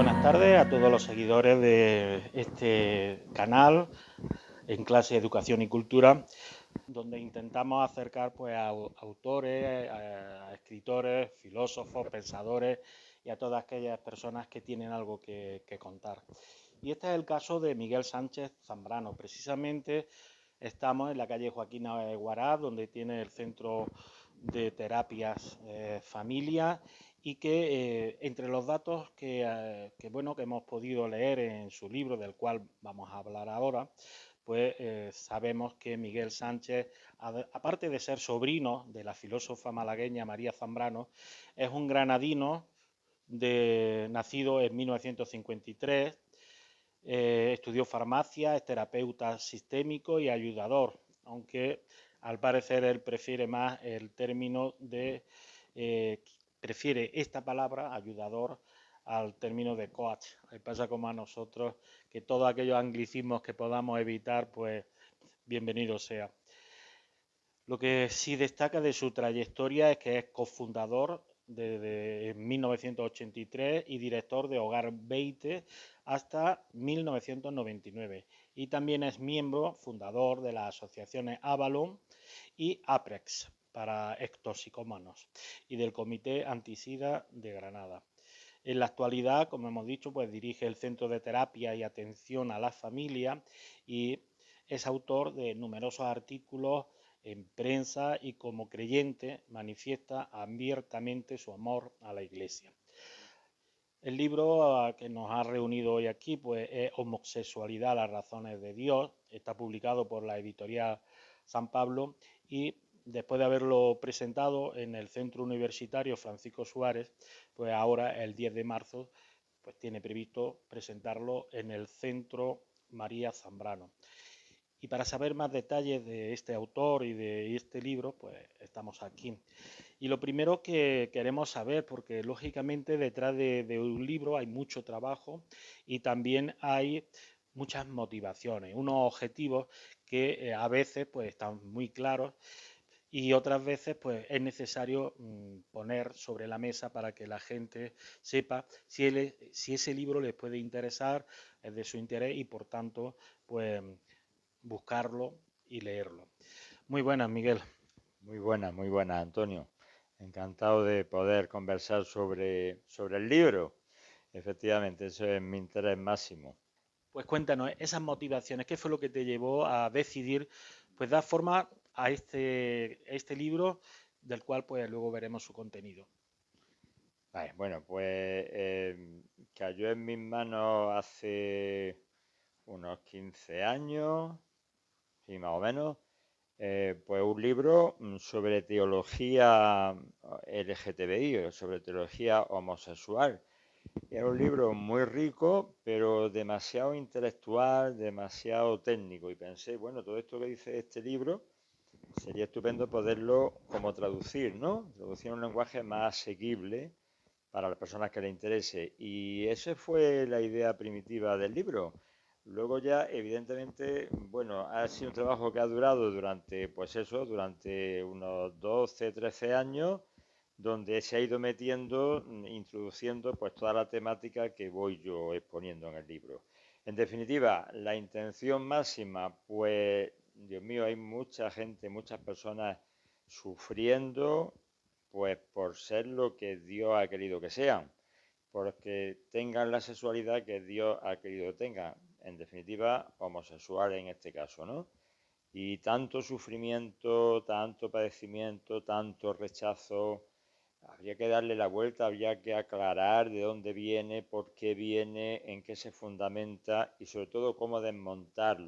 buenas tardes a todos los seguidores de este canal en clase de Educación y Cultura, donde intentamos acercar pues, a autores, a escritores, filósofos, pensadores y a todas aquellas personas que tienen algo que contar. Y este es el caso de Miguel Sánchez Zambrano. Precisamente estamos en la calle Joaquín Huaraz, donde tiene el centro de terapias familia, y que entre los datos bueno, que hemos podido leer en su libro, del cual vamos a hablar ahora, pues sabemos que Miguel Sánchez, aparte de ser sobrino de la filósofa malagueña María Zambrano, es un granadino nacido en 1953. Estudió farmacia, es terapeuta sistémico y ayudador, aunque al parecer él prefiere más el término prefiere esta palabra, ayudador, al término de coach. Le pasa como a nosotros, que todos aquellos anglicismos que podamos evitar, pues bienvenido sea. Lo que sí destaca de su trayectoria es que es cofundador desde 1983 y director de Hogar Beite hasta 1999. Y también es miembro fundador de las asociaciones Avalon y APREX para extoxicómanos y del Comité Antisida de Granada. En la actualidad, como hemos dicho, pues dirige el Centro de Terapia y Atención a la Familia y es autor de numerosos artículos en prensa y como creyente manifiesta abiertamente su amor a la Iglesia. El libro que nos ha reunido hoy aquí pues, es Homosexualidad, las razones de Dios. Está publicado por la editorial San Pablo y después de haberlo presentado en el Centro Universitario Francisco Suárez, pues ahora el 10 de marzo pues tiene previsto presentarlo en el Centro María Zambrano. Y para saber más detalles de este autor y de este libro, pues estamos aquí. Y lo primero que queremos saber, porque lógicamente detrás de un libro hay mucho trabajo y también hay muchas motivaciones, unos objetivos que a veces pues están muy claros y otras veces pues es necesario poner sobre la mesa para que la gente sepa si ese libro les puede interesar, es de su interés y por tanto pues buscarlo y leerlo. Muy buenas, Miguel. Muy buenas, Antonio. Encantado de poder conversar sobre el libro. Efectivamente, eso es mi interés máximo. Pues cuéntanos esas motivaciones, ¿qué fue lo que te llevó a decidir pues dar forma a este libro del cual pues luego veremos su contenido? Vale, bueno, pues cayó en mis manos hace unos 15 años, sí, más o menos, pues un libro sobre teología LGTBI, o sobre teología homosexual. Era un libro muy rico, pero demasiado intelectual, demasiado técnico. Y pensé, bueno, todo esto que dice este libro sería estupendo poderlo como traducir, ¿no? Traducir en un lenguaje más asequible para las personas que le interese. Y esa fue la idea primitiva del libro. Luego ya, evidentemente, bueno, ha sido un trabajo que ha durado durante, pues eso, durante unos 12, 13 años, donde se ha ido metiendo, introduciendo pues toda la temática que voy yo exponiendo en el libro. En definitiva, la intención máxima, pues, Dios mío, hay mucha gente, muchas personas sufriendo, pues por ser lo que Dios ha querido que sean, porque tengan la sexualidad que Dios ha querido que tengan. En definitiva, homosexuales en este caso, ¿no? Y tanto sufrimiento, tanto padecimiento, tanto rechazo, habría que darle la vuelta, habría que aclarar de dónde viene, por qué viene, en qué se fundamenta y sobre todo cómo desmontar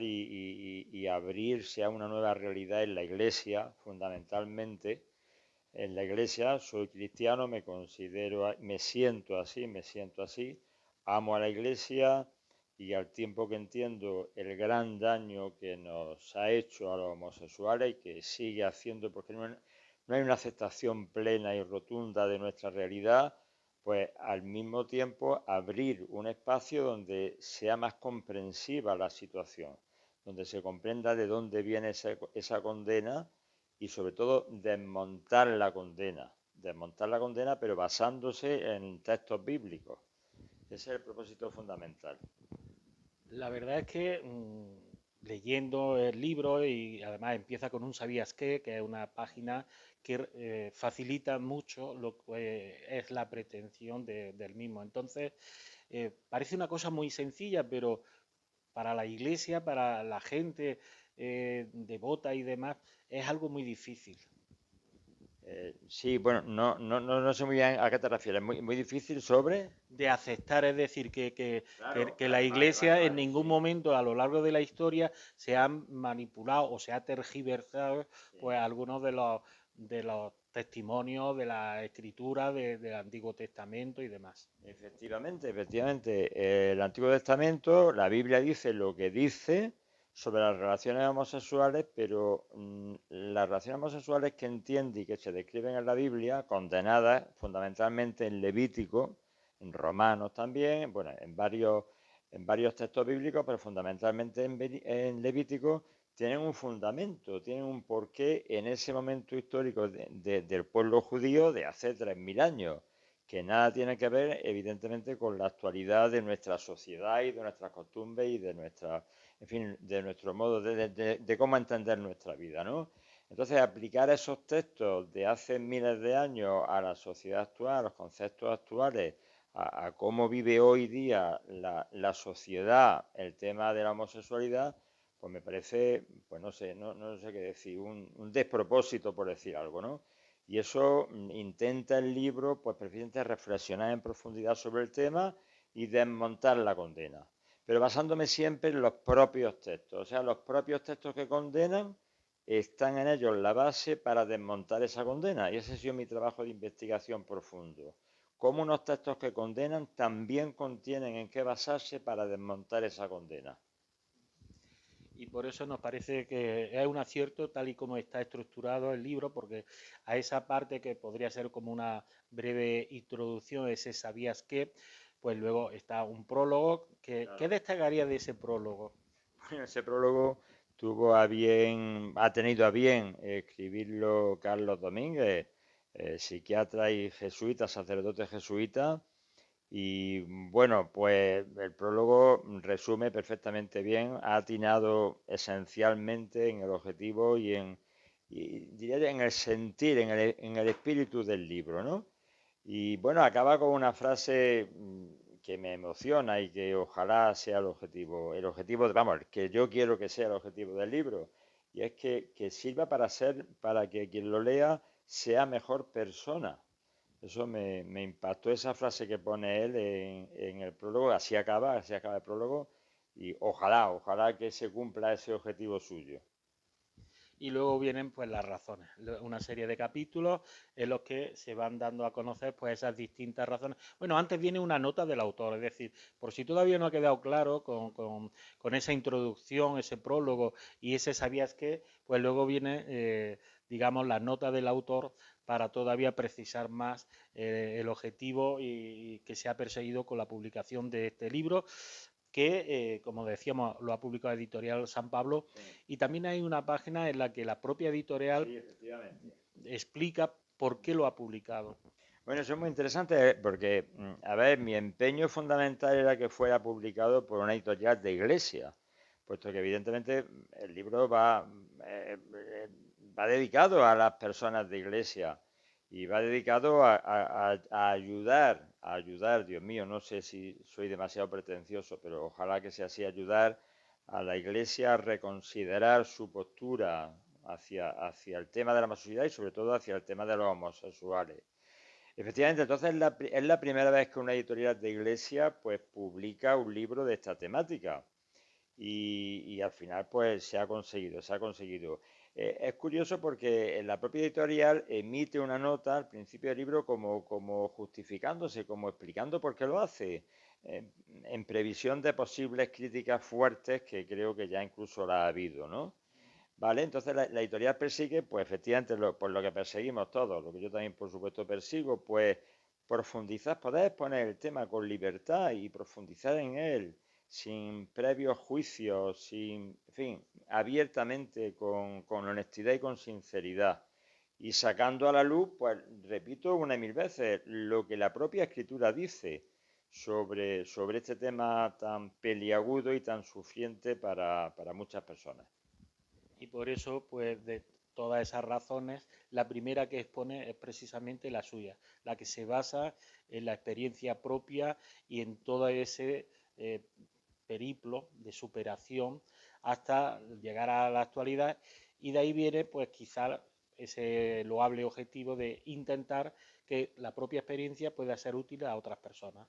y abrirse a una nueva realidad en la Iglesia, fundamentalmente. En la Iglesia soy cristiano, me considero, me siento así, amo a la Iglesia y al tiempo que entiendo el gran daño que nos ha hecho a los homosexuales y que sigue haciendo, porque no hay una aceptación plena y rotunda de nuestra realidad, pues al mismo tiempo abrir un espacio donde sea más comprensiva la situación, donde se comprenda de dónde viene esa condena y sobre todo desmontar la condena, desmontar la condena, pero basándose en textos bíblicos. Ese es el propósito fundamental. La verdad es que leyendo el libro y además empieza con un ¿sabías qué? Que es una página que facilita mucho lo que es la pretensión del mismo. Entonces, parece una cosa muy sencilla, pero para la iglesia, para la gente devota y demás, es algo muy difícil. Sí, bueno, no sé muy bien a qué te refieres. Muy difícil sobre. De aceptar, es decir, Claro, que la vale, iglesia en vale, ningún sí. momento a lo largo de la historia se ha manipulado o se ha tergiversado Sí. pues algunos de los testimonios de la escritura del Antiguo Testamento y demás. Efectivamente. El Antiguo Testamento, la Biblia dice lo que dice sobre las relaciones homosexuales, pero las relaciones homosexuales que entiende y que se describen en la Biblia, condenadas fundamentalmente en Levítico, en Romanos también, bueno, en varios textos bíblicos, pero fundamentalmente en Levítico, tienen un fundamento, tienen un porqué en ese momento histórico del pueblo judío de hace 3000 años, que nada tiene que ver, evidentemente, con la actualidad de nuestra sociedad y de nuestras costumbres y de nuestra, en fin, de nuestro modo de cómo entender nuestra vida, ¿no? Entonces, aplicar esos textos de hace miles de años a la sociedad actual, a los conceptos actuales, a cómo vive hoy día la sociedad el tema de la homosexualidad, pues me parece, pues no sé qué decir, un despropósito por decir algo, ¿no? Y eso intenta el libro, pues precisamente reflexionar en profundidad sobre el tema y desmontar la condena. Pero basándome siempre en los propios textos. O sea, los propios textos que condenan están en ellos la base para desmontar esa condena. Y ese ha sido mi trabajo de investigación profundo. Cómo unos textos que condenan también contienen en qué basarse para desmontar esa condena. Y por eso nos parece que es un acierto tal y como está estructurado el libro, porque a esa parte que podría ser como una breve introducción, ese ¿sabías qué? Pues luego está un prólogo. ¿Qué Claro. destacaría de ese prólogo? Bueno, ese prólogo ha tenido a bien escribirlo Carlos Domínguez, psiquiatra y jesuita, sacerdote jesuita. Y bueno, pues el prólogo resume perfectamente bien, ha atinado esencialmente en el objetivo y diría en el sentir, en el espíritu del libro, ¿no? Y bueno, acaba con una frase que me emociona y que ojalá sea el objetivo, vamos, que yo quiero que sea el objetivo del libro, y es que sirva para que quien lo lea sea mejor persona. Eso me impactó esa frase que pone él en el prólogo, así acaba el prólogo, y ojalá que se cumpla ese objetivo suyo. Y luego vienen pues las razones, una serie de capítulos en los que se van dando a conocer pues esas distintas razones. Bueno, antes viene una nota del autor, es decir, por si todavía no ha quedado claro con esa introducción, ese prólogo y ese sabías qué, pues luego viene, digamos, la nota del autor para todavía precisar más el objetivo y que se ha perseguido con la publicación de este libro que, como decíamos, lo ha publicado Editorial San Pablo, Sí, y también hay una página en la que la propia editorial sí, efectivamente. explica por qué lo ha publicado. Bueno, eso es muy interesante porque, a ver, mi empeño fundamental era que fuera publicado por una editorial de iglesia, puesto que evidentemente el libro va dedicado a las personas de iglesia y va dedicado a ayudar, Dios mío, no sé si soy demasiado pretencioso, pero ojalá que sea así, ayudar a la iglesia a reconsiderar su postura hacia el tema de la homosexualidad y sobre todo hacia el tema de los homosexuales. Efectivamente, entonces es la primera vez que una editorial de iglesia pues publica un libro de esta temática y al final pues se ha conseguido. Es curioso porque en la propia editorial emite una nota al principio del libro como justificándose, como explicando por qué lo hace, eh, en previsión de posibles críticas fuertes que creo que ya incluso la ha habido, ¿no? Vale, entonces la editorial persigue, pues efectivamente, por lo que perseguimos todos, lo que yo también por supuesto persigo, pues profundizar, poder exponer el tema con libertad y profundizar en él, sin previos juicios, en fin, abiertamente, con honestidad y con sinceridad. y sacando a la luz, pues repito una y mil veces, lo que la propia escritura dice sobre este tema tan peliagudo y tan sufriente para muchas personas. Y por eso, pues de todas esas razones, la primera que expone es precisamente la suya, la que se basa en la experiencia propia y en todo ese eh, periplo de superación hasta llegar a la actualidad. Y de ahí viene, pues quizá ese loable objetivo de intentar que la propia experiencia pueda ser útil a otras personas.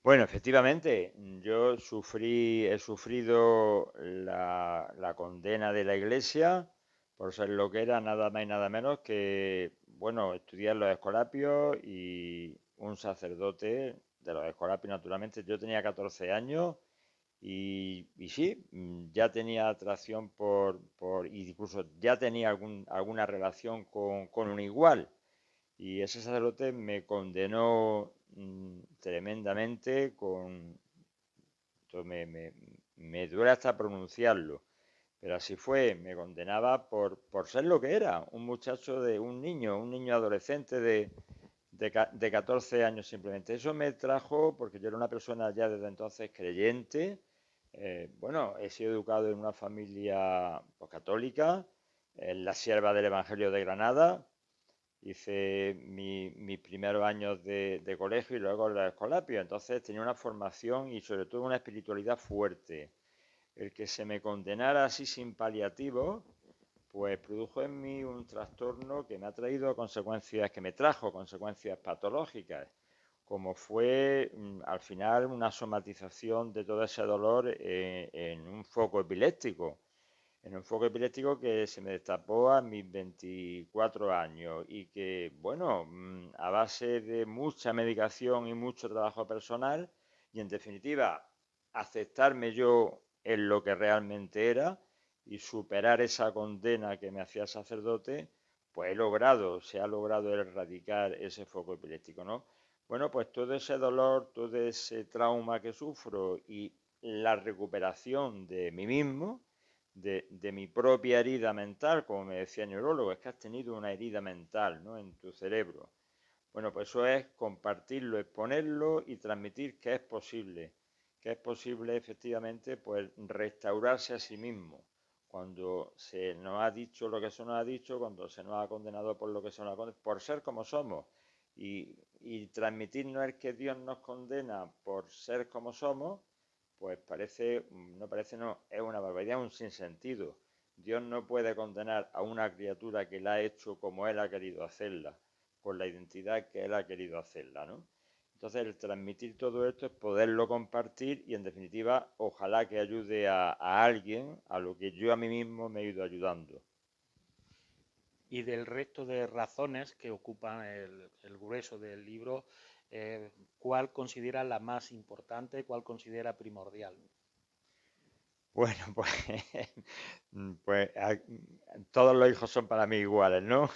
Bueno, efectivamente, yo he sufrido la condena de la Iglesia por ser lo que era nada más y nada menos que, bueno, estudiar los Escolapios y un sacerdote de los Escolapios, naturalmente. Yo tenía 14 años y sí, ya tenía atracción incluso ya tenía alguna relación con un igual. Y ese sacerdote me condenó tremendamente esto me duele hasta pronunciarlo, pero así fue, me condenaba por ser lo que era, un muchacho un niño adolescente de 14 años simplemente. Eso me trajo, porque yo era una persona ya desde entonces creyente, bueno, he sido educado en una familia pues, católica, en la sierva del Evangelio de Granada. Hice mis primeros años de colegio y luego la escolapio. Entonces tenía una formación y sobre todo una espiritualidad fuerte. El que se me condenara así sin paliativos, pues produjo en mí un trastorno que me ha traído consecuencias, que me trajo consecuencias patológicas, como fue al final una somatización de todo ese dolor en un foco epiléptico, en un foco epiléptico que se me destapó a mis 24 años y que, bueno, a base de mucha medicación y mucho trabajo personal y en definitiva aceptarme yo en lo que realmente era y superar esa condena que me hacía sacerdote, pues se ha logrado erradicar ese foco epiléptico, ¿no? Bueno, pues todo ese dolor, todo ese trauma que sufro y la recuperación de mí mismo, de mi propia herida mental, como me decía el neurólogo, es que has tenido una herida mental, ¿no? En tu cerebro. Bueno, pues eso es compartirlo, exponerlo y transmitir que es posible efectivamente pues restaurarse a sí mismo. Cuando se nos ha dicho lo que se nos ha dicho, cuando se nos ha condenado por lo que se nos ha condenado, por ser como somos. Y transmitir no es que Dios nos condena por ser como somos, pues no, es una barbaridad, un sinsentido. Dios no puede condenar a una criatura que la ha hecho como Él ha querido hacerla, con la identidad que Él ha querido hacerla, ¿no? Entonces, el transmitir todo esto es poderlo compartir y, en definitiva, ojalá que ayude a alguien a lo que yo a mí mismo me he ido ayudando. Y del resto de razones que ocupan el grueso del libro, ¿cuál considera la más importante, cuál considera primordial? Bueno, pues, pues todos los hijos son para mí iguales, ¿no?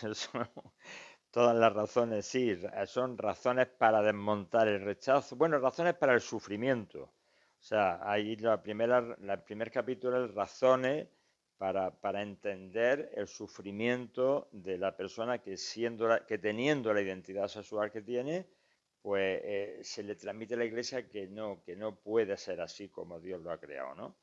Todas las razones, sí, son razones para desmontar el rechazo, bueno, razones para el sufrimiento. O sea, ahí el primer capítulo es razones para entender el sufrimiento de la persona que teniendo la identidad sexual que tiene, pues se le transmite a la iglesia que no puede ser así como Dios lo ha creado, ¿no?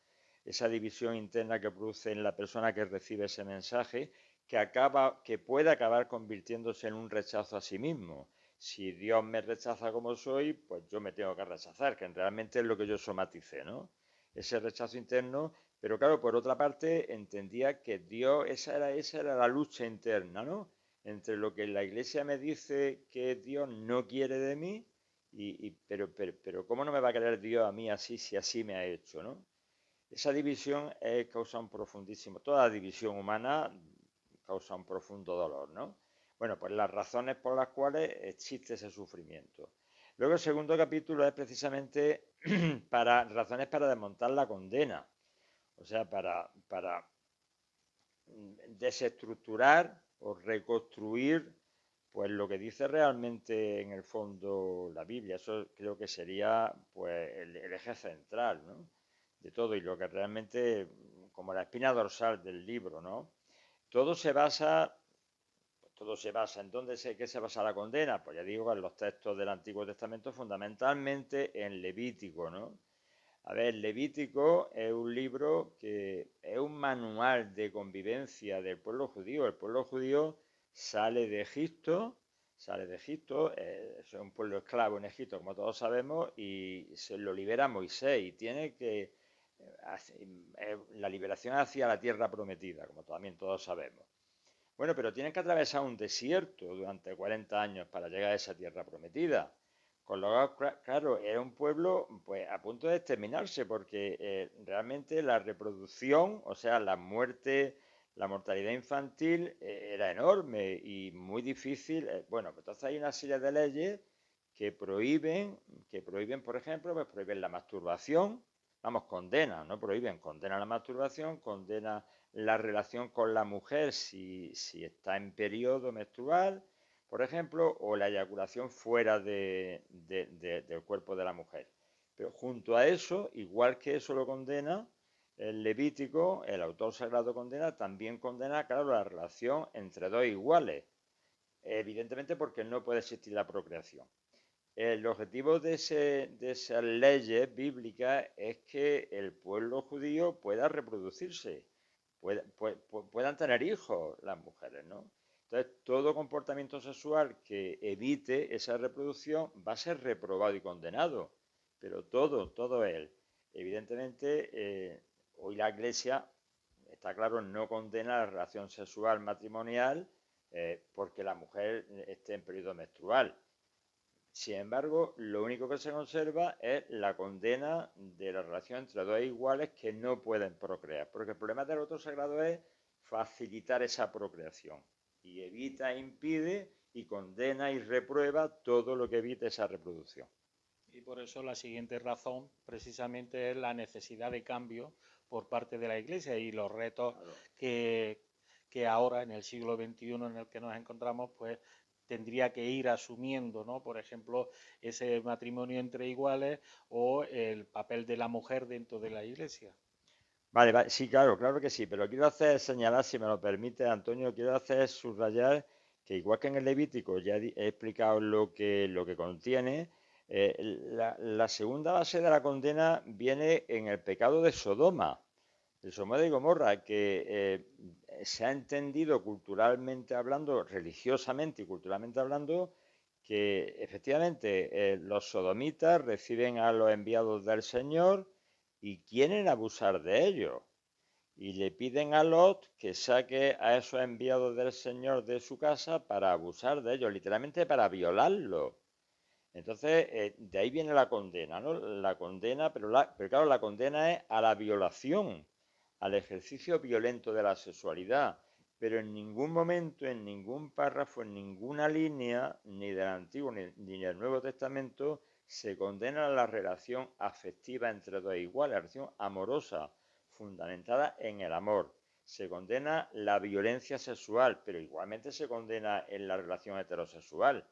Esa división interna que produce en la persona que recibe ese mensaje que puede acabar convirtiéndose en un rechazo a sí mismo. Si Dios me rechaza como soy, pues yo me tengo que rechazar, que realmente es lo que yo somaticé, ¿no? Ese rechazo interno, pero claro, por otra parte, entendía que Dios, esa era la lucha interna, ¿no? Entre lo que la iglesia me dice que Dios no quiere de mí, pero ¿cómo no me va a querer Dios a mí así si así me ha hecho, ¿no? Esa división causa un profundísimo, toda división humana causa un profundo dolor, ¿no? Bueno, pues las razones por las cuales existe ese sufrimiento. Luego el segundo capítulo es precisamente para razones para desmontar la condena, o sea, para desestructurar o reconstruir pues lo que dice realmente en el fondo la Biblia. Eso creo que sería pues el eje central, ¿no? De todo y lo que realmente como la espina dorsal del libro, ¿no? Todo se basa todo se basa en qué se basa la condena, pues ya digo, en los textos del Antiguo Testamento, fundamentalmente en Levítico, ¿no? A ver, Levítico es un libro que es un manual de convivencia del pueblo judío. El pueblo judío sale de Egipto, es un pueblo esclavo en Egipto, como todos sabemos, y se lo libera Moisés y tiene que la liberación hacia la tierra prometida, como también todos sabemos. Bueno, pero tienen que atravesar un desierto durante 40 años para llegar a esa tierra prometida. Con lo cual, claro, era un pueblo pues a punto de exterminarse porque realmente la reproducción, o sea, la muerte, la mortalidad infantil era enorme y muy difícil. Bueno, pues entonces hay una serie de leyes que prohíben, por ejemplo, pues prohíben la masturbación, vamos, condenan, no prohíben, condenan la masturbación, condenan la relación con la mujer si está en periodo menstrual, por ejemplo, o la eyaculación fuera del cuerpo de la mujer. Pero junto a eso, igual que eso lo condena, el Levítico, el autor sagrado condena, también condena, claro, la relación entre dos iguales, evidentemente porque no puede existir la procreación. El objetivo de esas leyes bíblicas es que el pueblo judío pueda reproducirse, puedan tener hijos las mujeres, ¿no? Entonces, todo comportamiento sexual que evite esa reproducción va a ser reprobado y condenado, pero todo él. Evidentemente, hoy la Iglesia, está claro, no condena la relación sexual matrimonial porque la mujer esté en periodo menstrual. Sin embargo, lo único que se conserva es la condena de la relación entre dos iguales que no pueden procrear, porque el problema del otro sagrado es facilitar esa procreación y evita, impide y condena y reprueba todo lo que evite esa reproducción. Y por eso la siguiente razón precisamente es la necesidad de cambio por parte de la Iglesia y los retos Claro. que, que ahora, en el siglo XXI en el que nos encontramos, pues tendría que ir asumiendo, ¿no? Por ejemplo, ese matrimonio entre iguales o el papel de la mujer dentro de la Iglesia. Vale, vale, sí, claro que sí, pero quiero hacer señalar, si me lo permite, Antonio, quiero hacer subrayar que igual que en el Levítico ya he explicado lo que contiene, la segunda base de la condena viene en el pecado de Sodoma y Gomorra, que se ha entendido culturalmente hablando, religiosamente y culturalmente hablando, que efectivamente los sodomitas reciben a los enviados del Señor y quieren abusar de ellos. Y le piden a Lot que saque a esos enviados del Señor de su casa para abusar de ellos, literalmente para violarlos. Entonces, de ahí viene la condena, ¿no? La condena, pero claro, la condena es a la violación, al ejercicio violento de la sexualidad. Pero en ningún momento, en ningún párrafo, en ninguna línea, ni del Antiguo ni del Nuevo Testamento, se condena la relación afectiva entre dos iguales, la relación amorosa, fundamentada en el amor. Se condena la violencia sexual, pero igualmente se condena en la relación heterosexual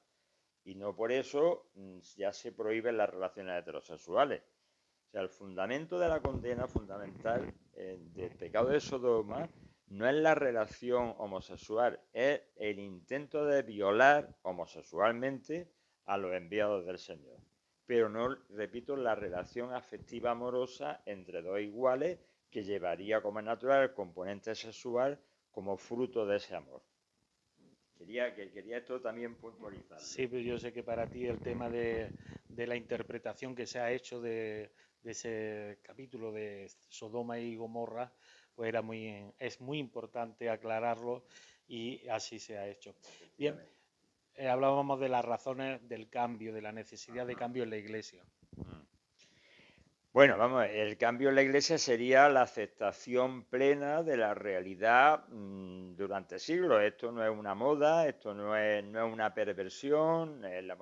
y no por eso ya se prohíben las relaciones heterosexuales. O sea, el fundamento de la condena fundamental del pecado de Sodoma no es la relación homosexual, es el intento de violar homosexualmente a los enviados del Señor. Pero no, repito, la relación afectiva amorosa entre dos iguales que llevaría como natural el componente sexual como fruto de ese amor. Quería esto también puntualizarlo. Sí, pero yo sé que para ti el tema de la interpretación que se ha hecho de ese capítulo de Sodoma y Gomorra, pues es muy importante aclararlo y así se ha hecho. Bien, hablábamos de las razones del cambio, de la necesidad de cambio en la Iglesia. Bueno, vamos, el cambio en la Iglesia sería la aceptación plena de la realidad durante siglos. Esto no es una moda, esto no es una perversión, la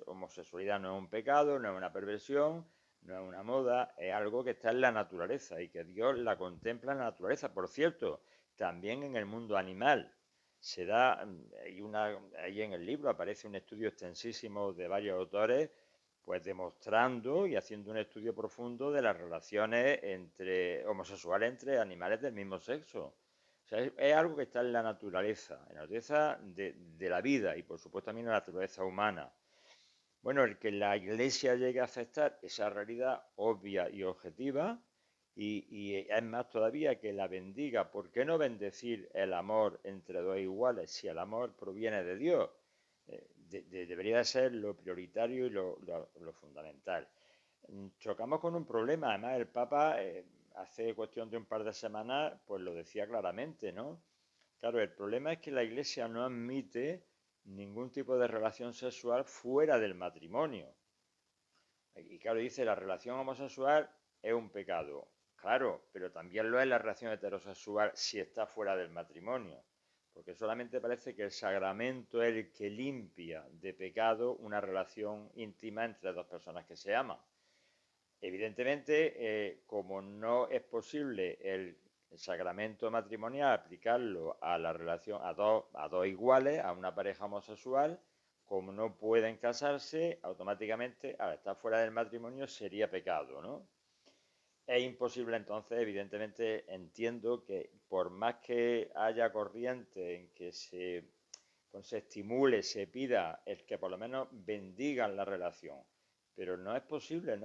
homosexualidad no es un pecado, no es una perversión, no es una moda, es algo que está en la naturaleza y que Dios la contempla en la naturaleza. Por cierto, también en el mundo animal. Se da, ahí en el libro aparece un estudio extensísimo de varios autores pues demostrando y haciendo un estudio profundo de las relaciones homosexuales entre animales del mismo sexo. O sea, es algo que está en la naturaleza de la vida y por supuesto también en la naturaleza humana. Bueno, el que la Iglesia llegue a aceptar esa realidad obvia y objetiva, y es más todavía que la bendiga, ¿por qué no bendecir el amor entre dos iguales si el amor proviene de Dios? Debería de ser lo prioritario y lo fundamental. Chocamos con un problema, además el Papa hace cuestión de un par de semanas pues lo decía claramente, ¿no? Claro, el problema es que la Iglesia no admite ningún tipo de relación sexual fuera del matrimonio. Y claro, dice, la relación homosexual es un pecado. Claro, pero también lo es la relación heterosexual si está fuera del matrimonio. Porque solamente parece que el sacramento es el que limpia de pecado una relación íntima entre dos personas que se aman. Evidentemente, como no es posible el sacramento matrimonial aplicarlo a la relación a dos iguales, a una pareja homosexual, como no pueden casarse, automáticamente al estar fuera del matrimonio sería pecado, ¿no? Es imposible entonces, evidentemente, entiendo que por más que haya corriente en que se estimule, se pida el que por lo menos bendigan la relación, pero no es posible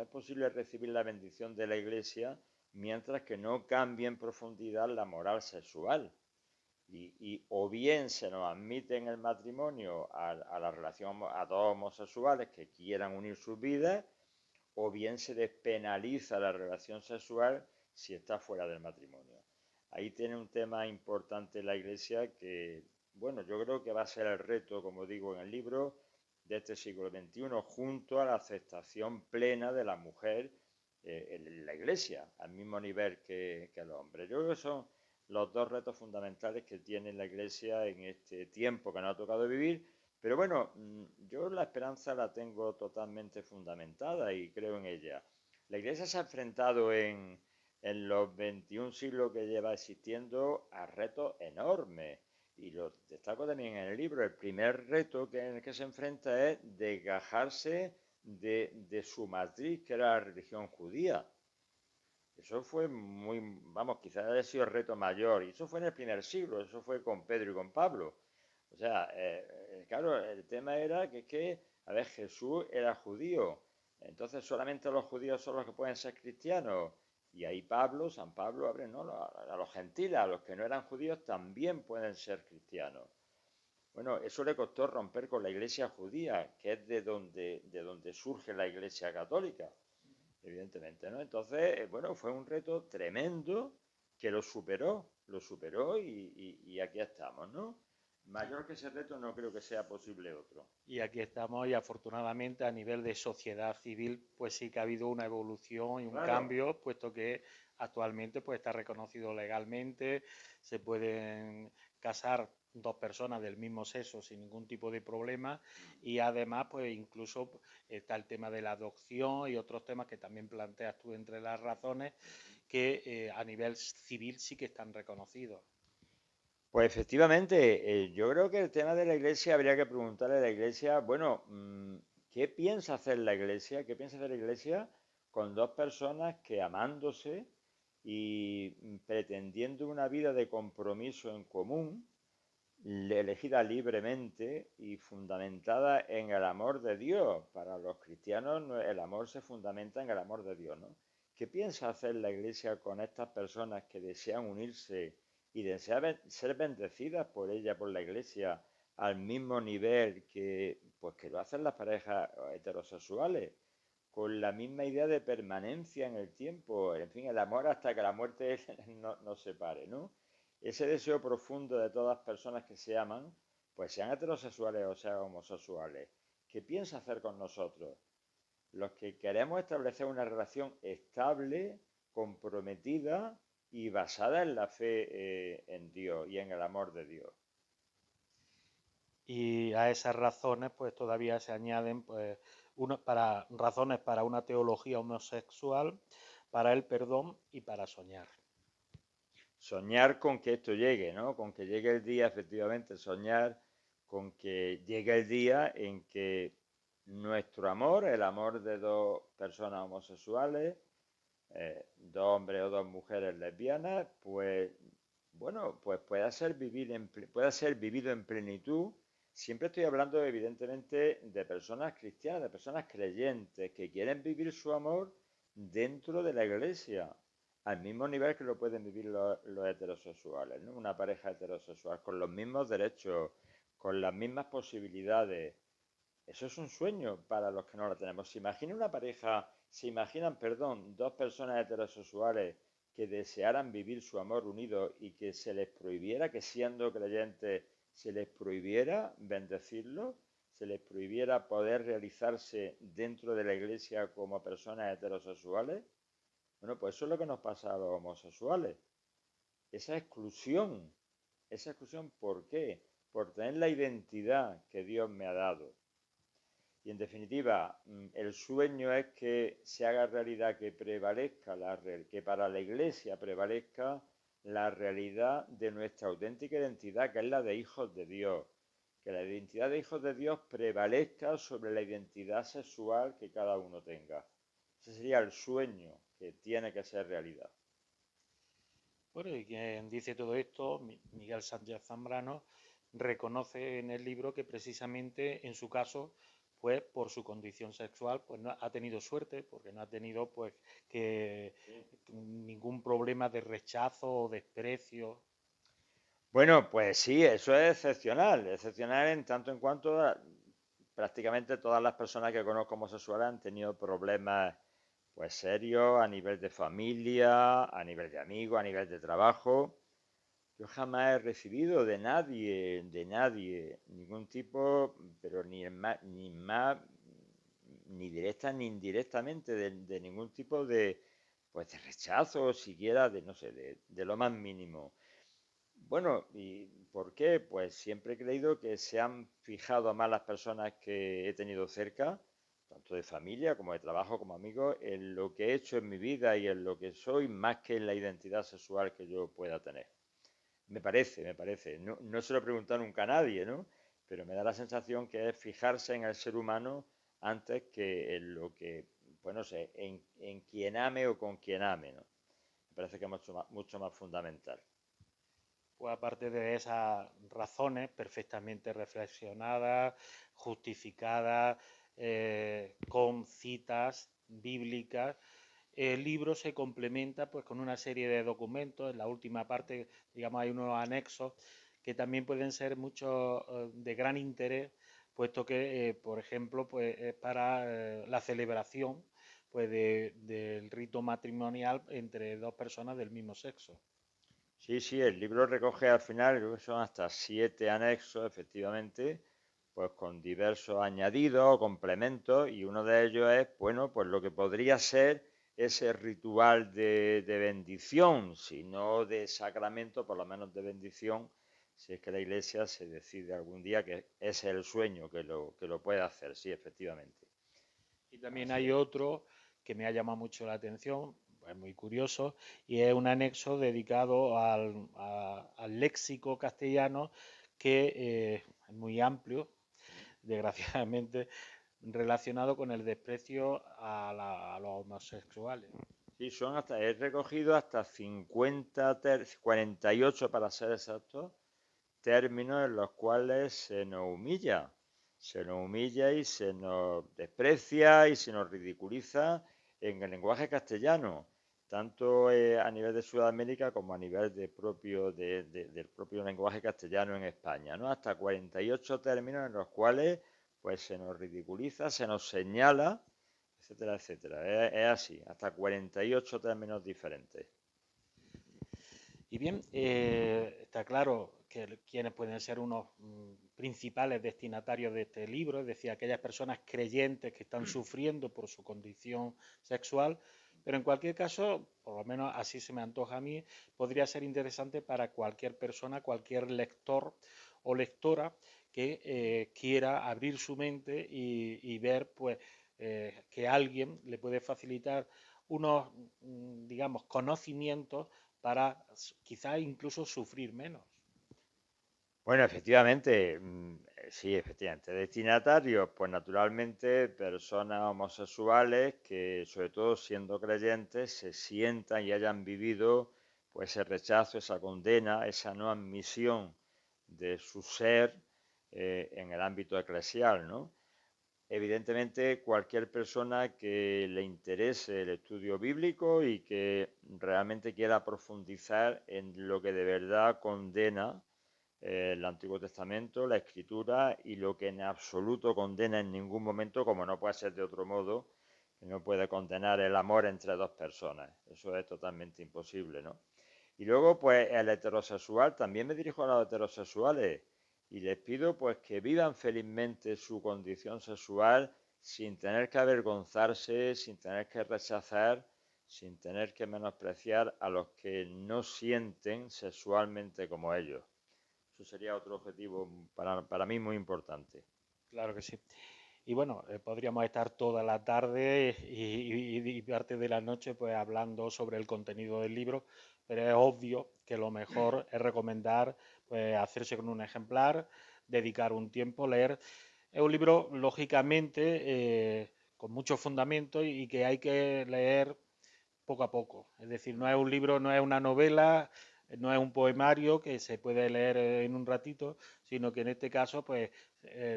recibir la bendición de la Iglesia mientras que no cambie en profundidad la moral sexual. O bien se nos admite en el matrimonio a la relación a dos homosexuales que quieran unir sus vidas, o bien se despenaliza la relación sexual si está fuera del matrimonio. Ahí tiene un tema importante la Iglesia que, bueno, yo creo que va a ser el reto, como digo en el libro, de este siglo XXI, junto a la aceptación plena de la mujer en la Iglesia, al mismo nivel que el hombre. Yo creo que son los dos retos fundamentales que tiene la Iglesia en este tiempo que nos ha tocado vivir, pero bueno, yo la esperanza la tengo totalmente fundamentada y creo en ella. La Iglesia se ha enfrentado en los 21 siglos que lleva existiendo a retos enormes. Y lo destaco también en el libro. El primer reto en el que se enfrenta es desgajarse de su matriz, que era la religión judía. Eso fue muy, vamos, quizás haya sido el reto mayor. Y eso fue en el primer siglo, eso fue con Pedro y con Pablo. O sea, claro, el tema era a ver, Jesús era judío. Entonces solamente los judíos son los que pueden ser cristianos. Y ahí San Pablo abre, ¿no? A los gentiles, a los que no eran judíos, también pueden ser cristianos. Bueno, eso le costó romper con la iglesia judía, que es de donde surge la iglesia católica evidentemente, ¿no? Entonces, bueno, fue un reto tremendo que lo superó y aquí estamos, ¿no? Mayor que ese reto no creo que sea posible otro. Y aquí estamos y afortunadamente a nivel de sociedad civil pues sí que ha habido una evolución y un Claro, cambio, puesto que actualmente pues está reconocido legalmente, se pueden casar dos personas del mismo sexo sin ningún tipo de problema y además pues incluso está el tema de la adopción y otros temas que también planteas tú entre las razones que a nivel civil sí que están reconocidos. pues efectivamente, yo creo que el tema de la iglesia habría que preguntarle a la iglesia, bueno, ¿qué piensa hacer la iglesia? ¿Qué piensa hacer la iglesia con dos personas que amándose y pretendiendo una vida de compromiso en común, elegida libremente y fundamentada en el amor de Dios? Para los cristianos el amor se fundamenta en el amor de Dios, ¿no? ¿Qué piensa hacer la iglesia con estas personas que desean unirse y desean ser bendecidas por ella, por la iglesia, al mismo nivel que lo hacen las parejas heterosexuales? Con la misma idea de permanencia en el tiempo, en fin, el amor hasta que la muerte nos separe, ¿no? Ese deseo profundo de todas las personas que se aman, pues sean heterosexuales o sean homosexuales, ¿qué piensa hacer con nosotros? Los que queremos establecer una relación estable, comprometida y basada en la fe en Dios y en el amor de Dios. Y a esas razones pues todavía se añaden pues para razones para una teología homosexual, para el perdón y para soñar. Soñar con que esto llegue, ¿no? Con que llegue el día, efectivamente, soñar con que llegue el día en que nuestro amor, el amor de dos personas homosexuales, dos hombres o dos mujeres lesbianas, pues Bueno, pues puede ser vivido en plenitud. Siempre estoy hablando, evidentemente, de personas cristianas, de personas creyentes que quieren vivir su amor dentro de la iglesia, al mismo nivel que lo pueden vivir los heterosexuales, ¿no? Una pareja heterosexual, con los mismos derechos, con las mismas posibilidades. Eso es un sueño para los que no lo tenemos. Se imaginan, perdón, dos personas heterosexuales que desearan vivir su amor unido y que se les prohibiera, que siendo creyentes se les prohibiera bendecirlo, se les prohibiera poder realizarse dentro de la iglesia como personas heterosexuales. Bueno, pues eso es lo que nos pasa a los homosexuales. Esa exclusión, esa exclusión, ¿por qué? Por tener la identidad que Dios me ha dado. Y en definitiva, el sueño es que se haga realidad, que prevalezca que para la Iglesia prevalezca la realidad de nuestra auténtica identidad, que es la de hijos de Dios. Que la identidad de hijos de Dios prevalezca sobre la identidad sexual que cada uno tenga. Ese sería el sueño que tiene que ser realidad. Bueno, y quien dice todo esto, Miguel Sánchez Zambrano, reconoce en el libro que precisamente en su caso, pues por su condición sexual, pues no ha tenido suerte, porque no ha tenido pues que ningún problema de rechazo o desprecio. Bueno, pues sí, eso es excepcional en tanto en cuanto prácticamente todas las personas que conozco homosexuales han tenido problemas pues serios a nivel de familia, a nivel de amigos, a nivel de trabajo. Yo jamás he recibido de nadie, ningún tipo, pero ni directa ni indirectamente, de ningún tipo pues de rechazo, siquiera de, no sé, de lo más mínimo. Bueno, ¿y por qué? Pues siempre he creído que se han fijado más las personas que he tenido cerca, tanto de familia como de trabajo como amigos, en lo que he hecho en mi vida y en lo que soy, más que en la identidad sexual que yo pueda tener. Me parece. No, no se lo he preguntado nunca a nadie, ¿no? Pero me da la sensación que es fijarse en el ser humano antes que en lo que, pues no sé, en quien ame o con quien ame, ¿no? Me parece que es mucho más fundamental. Pues aparte de esas razones perfectamente reflexionadas, justificadas, con citas bíblicas, el libro se complementa pues con una serie de documentos. En la última parte, digamos, hay unos anexos que también pueden ser mucho de gran interés, puesto que, por ejemplo, pues es para la celebración pues del rito matrimonial entre dos personas del mismo sexo. Sí, sí, el libro recoge al final, creo que son hasta 7 anexos, efectivamente, pues con diversos añadidos o complementos, y uno de ellos es, bueno, pues lo que podría ser ese ritual de bendición, si no de sacramento, por lo menos de bendición, si es que la Iglesia se decide algún día que es el sueño que lo puede hacer, sí, efectivamente. Y también Así hay es. otro que me ha llamado mucho la atención, es muy curioso, y es un anexo dedicado al léxico castellano que es muy amplio, desgraciadamente, relacionado con el desprecio a los homosexuales. Sí, he recogido hasta 48 para ser exactos, términos en los cuales se nos humilla y se nos desprecia y se nos ridiculiza en el lenguaje castellano, tanto a nivel de Sudamérica como a nivel del propio lenguaje castellano en España, ¿no? Hasta 48 términos en los cuales pues se nos ridiculiza, se nos señala, etcétera, etcétera. Es así, hasta 48 términos diferentes. Y bien, está claro que quienes pueden ser unos principales destinatarios de este libro, es decir, aquellas personas creyentes que están sufriendo por su condición sexual, pero en cualquier caso, por lo menos así se me antoja a mí, podría ser interesante para cualquier persona, cualquier lector o lectora que quiera abrir su mente y ver pues que alguien le puede facilitar unos, digamos, conocimientos para quizá incluso sufrir menos. Bueno, efectivamente, sí, efectivamente. Destinatarios, pues naturalmente personas homosexuales que, sobre todo siendo creyentes, se sientan y hayan vivido pues ese rechazo, esa condena, esa no admisión de su ser en el ámbito eclesial, ¿no? Evidentemente, cualquier persona que le interese el estudio bíblico y que realmente quiera profundizar en lo que de verdad condena el Antiguo Testamento, la Escritura, y lo que en absoluto condena en ningún momento, como no puede ser de otro modo, que no puede condenar el amor entre dos personas. Eso es totalmente imposible, ¿no? Y luego, pues el heterosexual, también me dirijo a los heterosexuales y les pido pues que vivan felizmente su condición sexual sin tener que avergonzarse, sin tener que rechazar, sin tener que menospreciar a los que no sienten sexualmente como ellos. Eso sería otro objetivo para mí muy importante. Claro que sí. Y bueno, podríamos estar toda la tarde y parte de la noche pues hablando sobre el contenido del libro, pero es obvio que lo mejor es recomendar pues hacerse con un ejemplar, dedicar un tiempo, leer. Es un libro, lógicamente, con mucho fundamento y que hay que leer poco a poco. Es decir, no es un libro, no es una novela, no es un poemario que se puede leer en un ratito, sino que en este caso, pues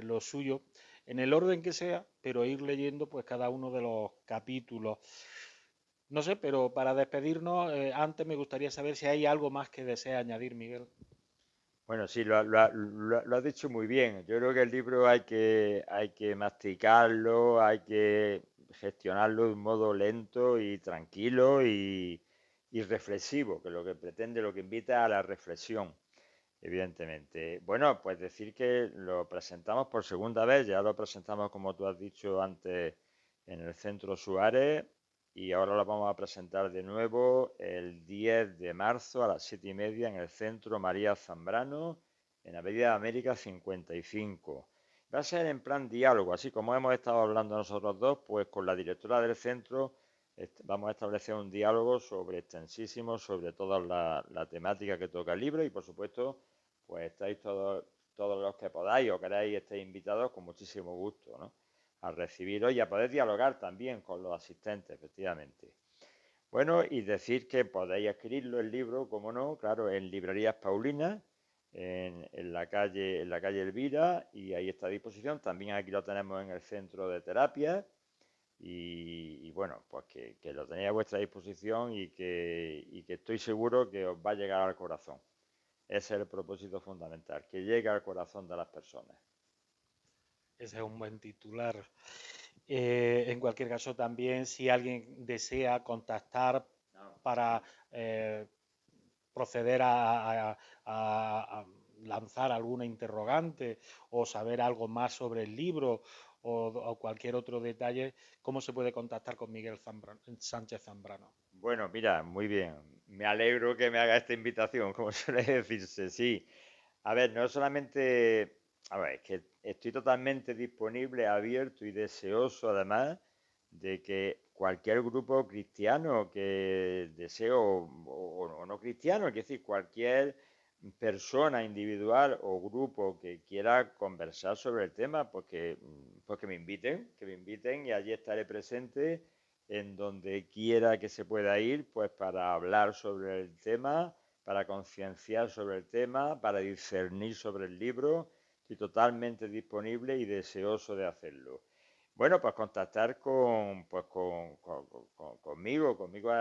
lo suyo, en el orden que sea, pero ir leyendo pues cada uno de los capítulos. No sé, pero para despedirnos, antes me gustaría saber si hay algo más que desea añadir, Miguel. Bueno, sí, lo has dicho muy bien. Yo creo que el libro hay que masticarlo, hay que gestionarlo de un modo lento y tranquilo y reflexivo, que lo que pretende, lo que invita a la reflexión, evidentemente. Bueno, pues decir que lo presentamos por segunda vez, ya lo presentamos, como tú has dicho antes, en el Centro Suárez y ahora lo vamos a presentar de nuevo el 10 de marzo a las 7:30 en el Centro María Zambrano, en Avenida América 55. Va a ser en plan diálogo, así como hemos estado hablando nosotros dos, pues con la directora del centro vamos a establecer un diálogo sobre extensísimo, sobre toda la temática que toca el libro y por supuesto, pues estáis todos los que podáis o queráis, estéis invitados con muchísimo gusto, ¿no? A recibiros y a poder dialogar también con los asistentes, efectivamente. Bueno, y decir que podéis adquirirlo el libro, como no, claro, en Librerías Paulinas, en la calle Elvira, y ahí está a disposición. También aquí lo tenemos en el centro de terapia. Bueno, pues que lo tenéis a vuestra disposición y que estoy seguro que os va a llegar al corazón. Ese es el propósito fundamental, que llegue al corazón de las personas. Ese es un buen titular. En cualquier caso, también si alguien desea contactar para eh, proceder a lanzar alguna interrogante o saber algo más sobre el libro o cualquier otro detalle, ¿cómo se puede contactar con Miguel Sánchez Zambrano? Bueno, mira, muy bien. Me alegro que me haga esta invitación, como suele decirse, sí. A ver, no solamente, a ver, es que estoy totalmente disponible, abierto y deseoso además de que cualquier grupo cristiano que desee o no cristiano, es decir, cualquier persona individual o grupo que quiera conversar sobre el tema, pues que me inviten y allí estaré presente en donde quiera que se pueda ir, pues para hablar sobre el tema, para concienciar sobre el tema, para discernir sobre el libro. Estoy totalmente disponible y deseoso de hacerlo. Bueno, pues contactar conmigo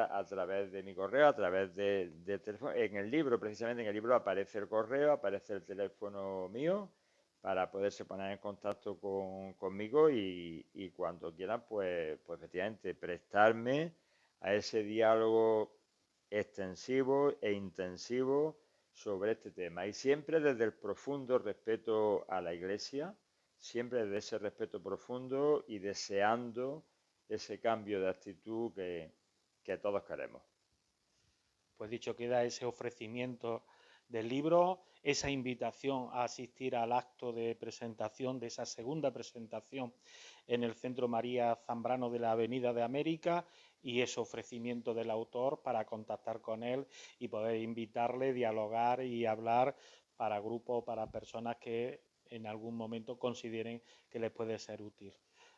a través de mi correo, a través de teléfono. En el libro, precisamente en el libro aparece el correo, aparece el teléfono mío para poderse poner en contacto conmigo y cuando quieran, pues efectivamente prestarme a ese diálogo extensivo e intensivo sobre este tema. Y siempre desde el profundo respeto a la Iglesia, siempre desde ese respeto profundo y deseando ese cambio de actitud que todos queremos. Pues dicho queda ese ofrecimiento del libro, esa invitación a asistir al acto de presentación, de esa segunda presentación en el Centro María Zambrano de la Avenida de América y ese ofrecimiento del autor para contactar con él y poder invitarle, dialogar y hablar para grupos, para personas que en algún momento consideren que les puede ser útil.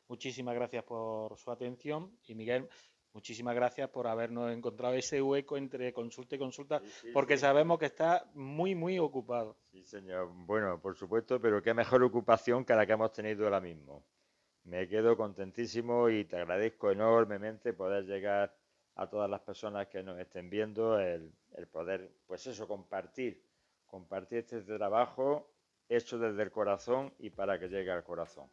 Muchísimas gracias por su atención y Miguel, muchísimas gracias por habernos encontrado ese hueco entre consulta y consulta, Sí, sí, porque sí. sabemos que está muy, muy ocupado. Sí, señor. Bueno, por supuesto, pero qué mejor ocupación que la que hemos tenido ahora mismo. Me quedo contentísimo y te agradezco enormemente poder llegar a todas las personas que nos estén viendo, el poder, pues eso, compartir este trabajo hecho desde el corazón y para que llegue al corazón.